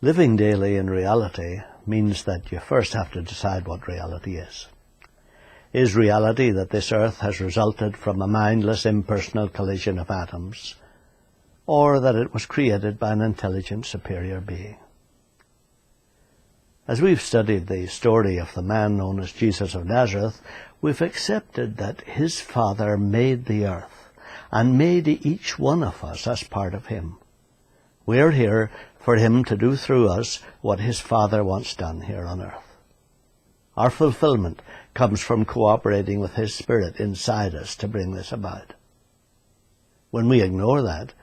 Living daily in reality means that you first have to decide what reality is. Is reality that this earth has resulted from a mindless, impersonal collision of atoms, or that it was created by an intelligent, superior being? As we've studied the story of the man known as Jesus of Nazareth, we've accepted that his Father made the earth and made each one of us as part of him. We're here for him to do through us what his Father wants done here on earth. Our fulfillment comes from cooperating with his Spirit inside us to bring this about. When we ignore that,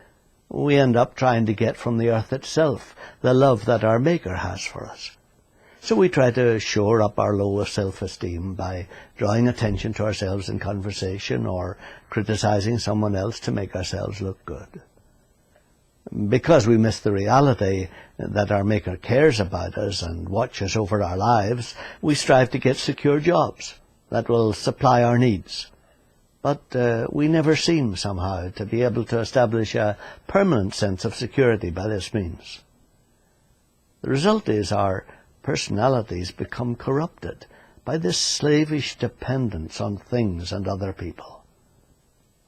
we end up trying to get from the earth itself the love that our Maker has for us. So we try to shore up our low self-esteem by drawing attention to ourselves in conversation or criticizing someone else to make ourselves look good. Because we miss the reality that our Maker cares about us and watches over our lives, we strive to get secure jobs that will supply our needs. But we never seem somehow to be able to establish a permanent sense of security by this means. The result is our personalities become corrupted by this slavish dependence on things and other people,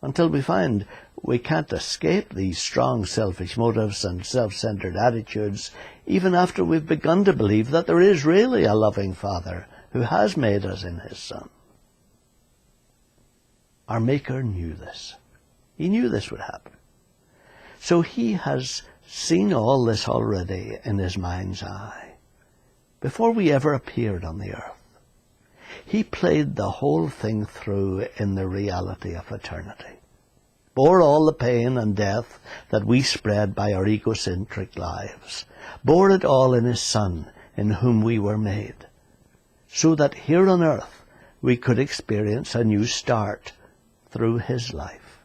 until we find we can't escape these strong selfish motives and self-centered attitudes even after we've begun to believe that there is really a loving Father who has made us in his Son. Our Maker knew this. He knew this would happen. So he has seen all this already in his mind's eye. Before we ever appeared on the earth, he played the whole thing through in the reality of eternity, bore all the pain and death that we spread by our egocentric lives, bore it all in his Son, in whom we were made, so that here on earth we could experience a new start through his life.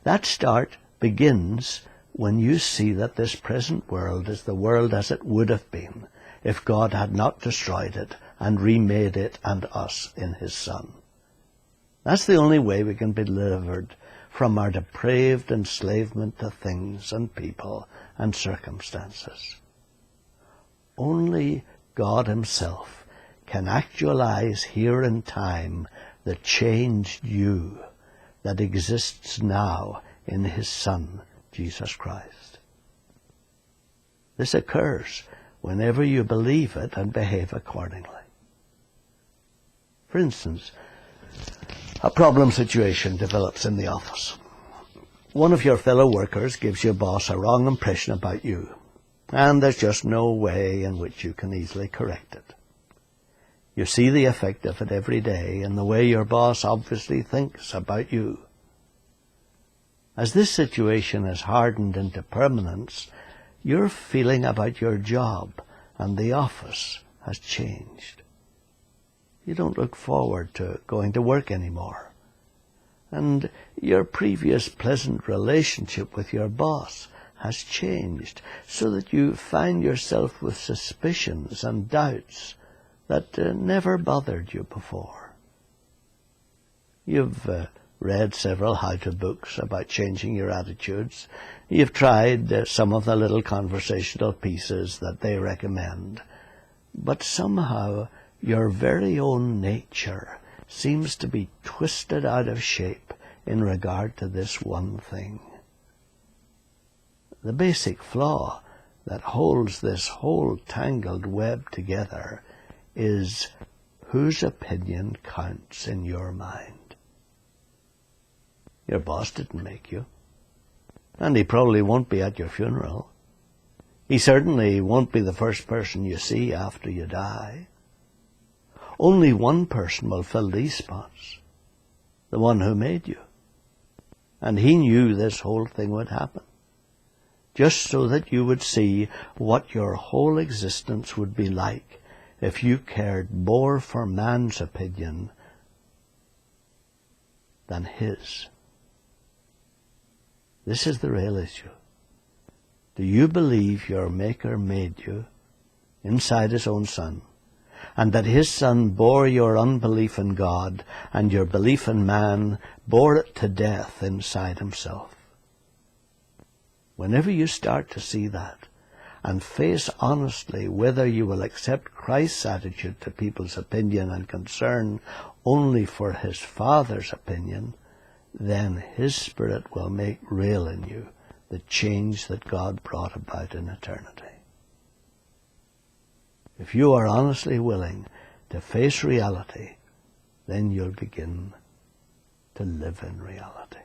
That start begins when you see that this present world is the world as it would have been if God had not destroyed it and remade it and us in his Son. That's the only way we can be delivered from our depraved enslavement to things and people and circumstances. Only God himself can actualize here in time the changed you that exists now in his Son, Jesus Christ. This occurs whenever you believe it and behave accordingly. For instance, a problem situation develops in the office. One of your fellow workers gives your boss a wrong impression about you, and there's just no way in which you can easily correct it. You see the effect of it every day in the way your boss obviously thinks about you. As this situation has hardened into permanence, your feeling about your job and the office has changed. You don't look forward to going to work anymore. And your previous pleasant relationship with your boss has changed so that you find yourself with suspicions and doubts that never bothered you before. You've read several how-to books about changing your attitudes. You've tried some of the little conversational pieces that they recommend. But somehow your very own nature seems to be twisted out of shape in regard to this one thing. The basic flaw that holds this whole tangled web together is whose opinion counts in your mind. Your boss didn't make you, and he probably won't be at your funeral. He certainly won't be the first person you see after you die. Only one person will fill these spots, the one who made you. And he knew this whole thing would happen, just so that you would see what your whole existence would be like if you cared more for man's opinion than his. This is the real issue. Do you believe your Maker made you inside his own Son, and that his Son bore your unbelief in God and your belief in man, bore it to death inside himself? Whenever you start to see that, and face honestly whether you will accept Christ's attitude to people's opinion and concern only for his Father's opinion, then his Spirit will make real in you the change that God brought about in eternity. If you are honestly willing to face reality, then you'll begin to live in reality.